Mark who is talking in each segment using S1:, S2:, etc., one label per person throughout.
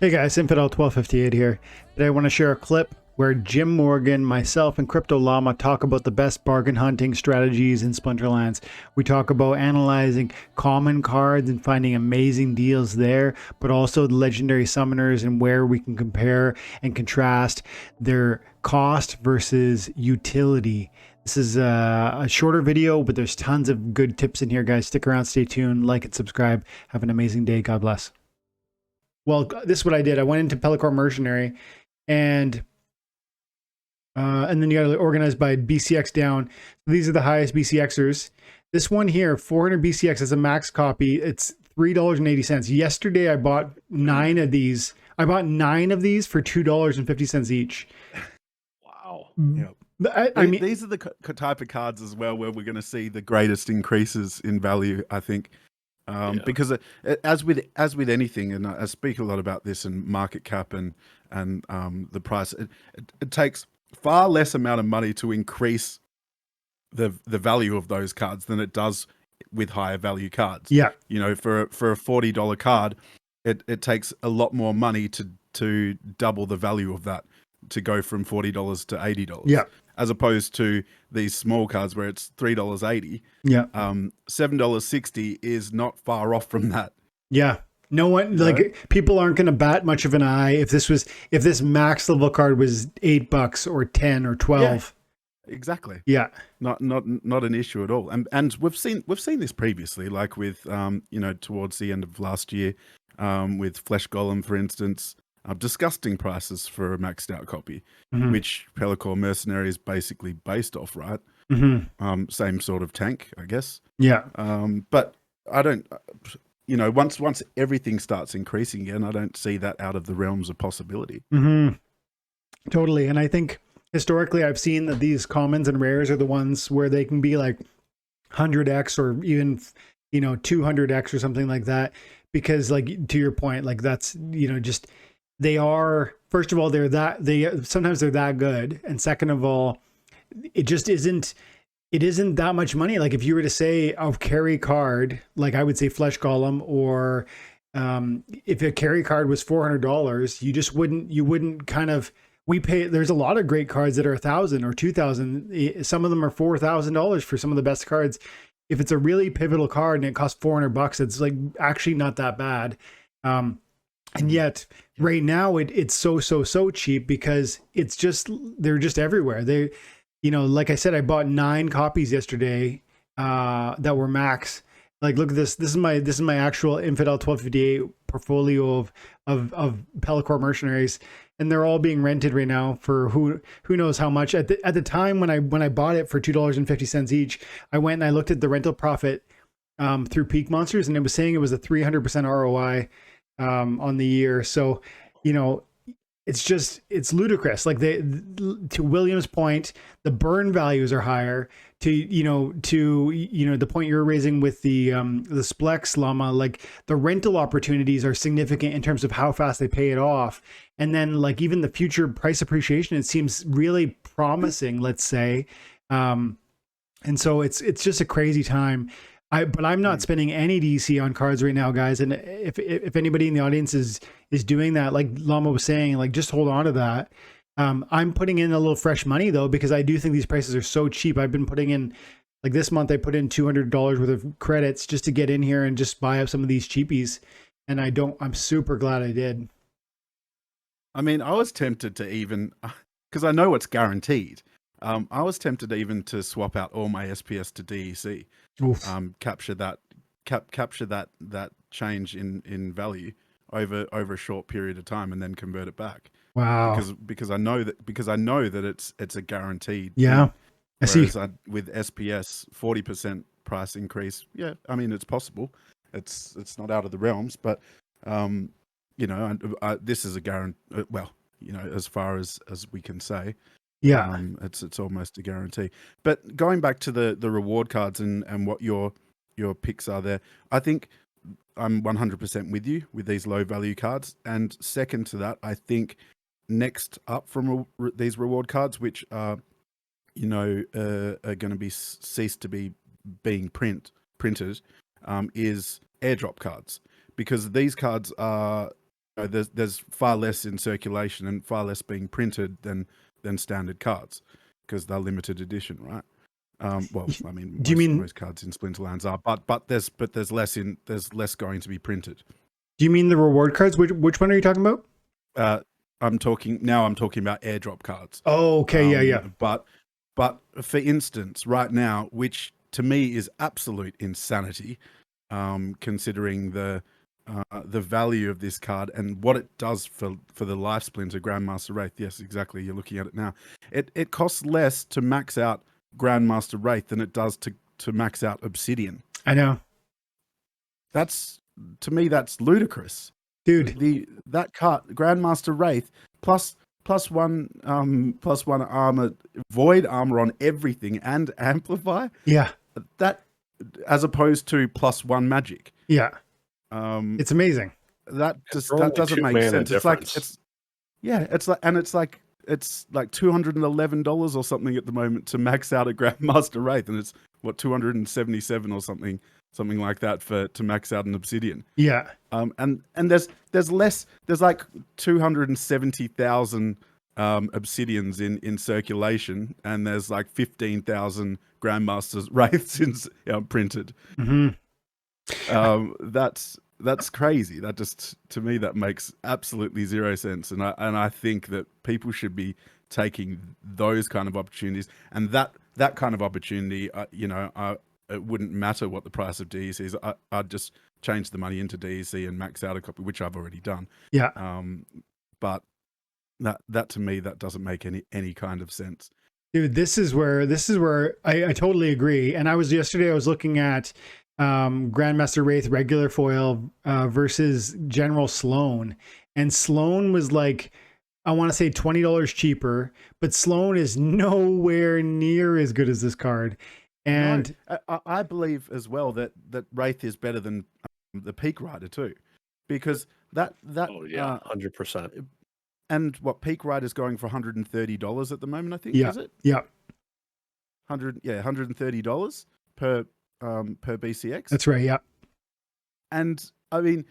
S1: Hey guys, Infidel1258 here. Today I want to share a clip where Jim Morgan, myself, and Crypto Llama talk about the best bargain hunting strategies in Splinterlands. We talk about analyzing common cards and finding amazing deals there, but also the legendary summoners and where we can compare and contrast their cost versus utility. This is a shorter video, but there's tons of good tips in here, guys. Stick around, stay tuned, like and subscribe. Have an amazing day. God bless. Well, this is what I did. I went into Pellicore Mercenary, and then you got to organize by BCX down. These are the highest BCXers. This one here, 400 BCX as a max copy. It's $3.80. Yesterday, I bought 9 of these. I bought 9 of these for $2.50 each.
S2: Wow.
S1: Yep.
S2: I mean, these are the type of cards as well where we're going to see the greatest increases in value, I think. Because as with anything, and I speak a lot about this in market cap and the price, it takes far less amount of money to increase the value of those cards than it does with higher value cards.
S1: Yeah,
S2: you know, for a $40 card, it takes a lot more money to double the value of that, to go from $40 to $80.
S1: Yeah.
S2: As opposed to these small cards where it's $3.80.
S1: Yeah.
S2: $7.60 is not far off from that.
S1: Yeah. No one, like, people aren't going to bat much of an eye if this max level card was $8 or 10 or 12.
S2: Yeah, exactly.
S1: Yeah.
S2: Not an issue at all. And we've seen this previously, like with towards the end of last year, with Flesh Golem, for instance. Disgusting prices for a maxed out copy, which Pellicore Mercenary is basically based off, right? Same sort of tank, I guess.
S1: Yeah.
S2: But I don't, once everything starts increasing again, I don't see that out of the realms of possibility.
S1: Totally. And I think historically I've seen that these commons and rares are the ones where they can be like 100x or even, 200x or something like that. Because, like, to your point, like, that's, just, they are, first of all, sometimes they're that good. And second of all, it isn't that much money. Like, if you were to say a carry card, like I would say Flesh Golem, or if a carry card was $400, you wouldn't kind of, there's a lot of great cards that are $1,000 or $2,000. Some of them are $4,000 for some of the best cards. If it's a really pivotal card and it costs $400, it's like actually not that bad. And yet right now it's so cheap because they're just everywhere. They, like I said, I bought 9 copies yesterday that were max. Like, look at this. This is my actual Infidel 1258 portfolio of Pellicore Mercenaries, and they're all being rented right now for who knows how much. At the time when I bought it for $2.50 each, I went and I looked at the rental profit through Peak Monsters, and it was saying it was a 300% ROI on the year. So, it's ludicrous. Like, to William's point, the burn values are higher. To the point you're raising with the Splex Llama, like, the rental opportunities are significant in terms of how fast they pay it off. And then, like, even the future price appreciation, it seems really promising, let's say. And so it's just a crazy time. But I'm not spending any DC on cards right now, guys. And if anybody in the audience is doing that, like Llama was saying, like, just hold on to that. I'm putting in a little fresh money though, because I do think these prices are so cheap. I've been putting in, like, this month I put in $200 worth of credits just to get in here and just buy up some of these cheapies. And I'm super glad I did.
S2: I mean, I was tempted to even, because I know it's guaranteed. I was tempted even to swap out all my SPS to DEC. Capture that change in value over a short period of time, and then convert it back.
S1: Wow.
S2: Because I know that it's a guaranteed.
S1: Yeah.
S2: I see. With SPS 40% price increase, yeah, I mean, it's possible. It's not out of the realms, but this is a guarantee. Well, as far as we can say.
S1: Yeah,
S2: it's almost a guarantee. But going back to the reward cards and what your picks are there, I think I'm 100% with you with these low value cards. And second to that, I think next up from these reward cards, which are going to be ceased to be being printed, is airdrop cards, because these cards are there's far less in circulation and far less being printed than standard cards because they're limited edition, right? Well, I mean, most cards in Splinterlands are, but there's less going to be printed.
S1: Do you mean the reward cards? Which one are you talking about?
S2: I'm talking about airdrop cards.
S1: Oh, okay, yeah.
S2: But for instance, right now, which to me is absolute insanity, considering the value of this card and what it does for the Life Splinter Grandmaster Rathe. Yes, exactly. You're looking at it now. It costs less to max out Grandmaster Rathe than it does to max out Obsidian.
S1: I know.
S2: To me, that's ludicrous,
S1: dude.
S2: That card, Grandmaster Rathe, plus one armor, void armor on everything and amplify.
S1: Yeah.
S2: That, as opposed to +1 magic.
S1: Yeah. It's amazing.
S2: That doesn't make sense. It's like $211 or something at the moment to max out a Grandmaster Rathe, and it's what, 277 or something like that to max out an Obsidian.
S1: Yeah.
S2: And there's like 270,000 Obsidians in circulation, and there's like 15,000 Grandmaster Wraiths printed.
S1: Mm-hmm.
S2: That's crazy. That just, to me, that makes absolutely zero sense. And I think that people should be taking those kind of opportunities, and that kind of opportunity, it wouldn't matter what the price of DEC is. I'd just change the money into DEC and max out a copy, which I've already done.
S1: Yeah.
S2: But that to me, that doesn't make any kind of sense.
S1: Dude, this is where I totally agree. And I was looking at Grandmaster Rathe regular foil versus General Sloan, and Sloan was like, I want to say $20 cheaper, but Sloan is nowhere near as good as this card. And
S2: I believe as well that Rathe is better than the Peak Rider too, because that
S3: 100%.
S2: And what Peak Rider is going for $130 at the moment, I think.
S1: Yeah.
S2: Is it?
S1: Yeah.
S2: $130 per BCX.
S1: That's right. Yeah.
S2: And I mean,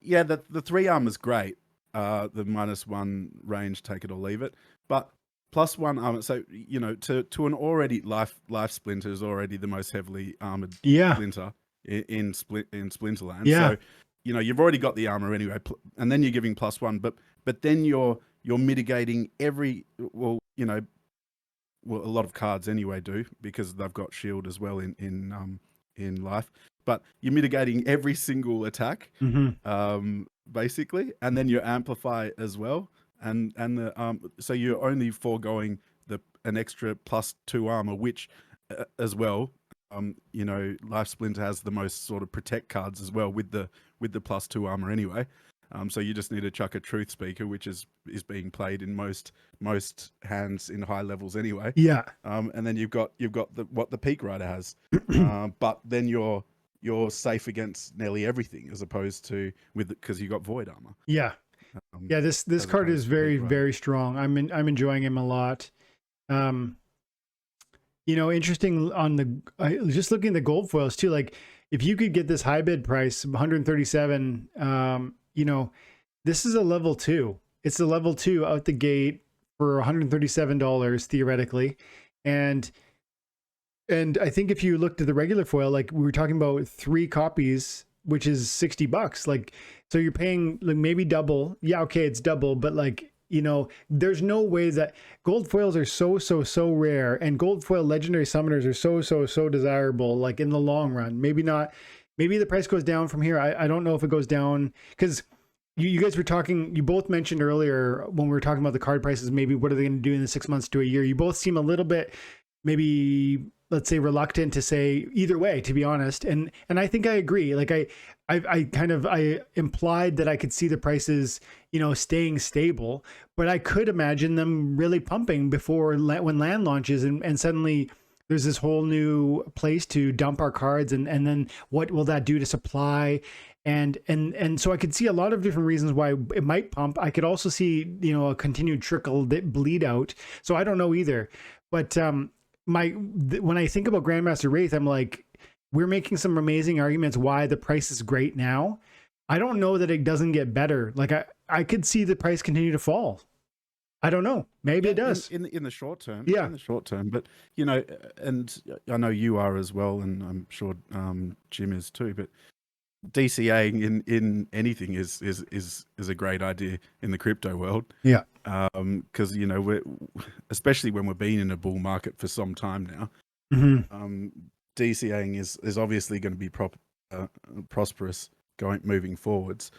S2: yeah, the 3 armor's great. The -1 range, take it or leave it, but +1 armor. So to an already life Splinter is already the most heavily armored Splinter in Splinterlands.
S1: Yeah.
S2: So you've already got the armor anyway, and then you're giving +1, but then you're mitigating every a lot of cards anyway do, because they've got shield as well in life, but you're mitigating every single attack.
S1: Mm-hmm.
S2: Basically, and then you amplify as well, and the so you're only foregoing an extra +2 armor, which as well, Life Splinter has the most sort of protect cards as well with the +2 armor anyway. So you just need to chuck a Truth Speaker, which is being played in most hands in high levels anyway.
S1: Yeah.
S2: And then you've got what the Peak Rider has, but then you're safe against nearly everything, as opposed to because you got void armor.
S1: Yeah. Yeah. This card is very, very strong. I'm enjoying him a lot. Interesting on just looking at the gold foils too. Like, if you could get this high bid price, 137, this is a level 2. It's a level 2 out the gate for $137 theoretically. And I think if you looked at the regular foil, like we were talking about 3 copies, which is $60. Like, so you're paying like maybe double. Yeah, okay, it's double, but like, there's no way that gold foils are so rare, and gold foil legendary summoners are so desirable, like in the long run. Maybe not, maybe the price goes down from here. I don't know if it goes down, because you guys were talking, you both mentioned earlier when we were talking about the card prices, maybe what are they going to do in the 6 months to a year? You both seem a little bit, maybe, let's say, reluctant to say either way, to be honest. And I think I agree. Like I implied that I could see the prices, staying stable, but I could imagine them really pumping before when land launches, and suddenly there's this whole new place to dump our cards, and then what will that do to supply? And so I could see a lot of different reasons why it might pump. I could also see, a continued trickle that bleed out. So I don't know either. But when I think about Grandmaster Rathe, I'm like, we're making some amazing arguments why the price is great now. I don't know that it doesn't get better. Like I could see the price continue to fall. I don't know. Maybe it does
S2: in the short term.
S1: Yeah,
S2: in the short term. But and I know you are as well, and I'm sure Jim is too. But DCAing in anything is a great idea in the crypto world.
S1: Yeah.
S2: Because we're, especially when we've been in a bull market for some time now.
S1: Mm-hmm.
S2: DCAing is obviously going to be prosperous moving forwards.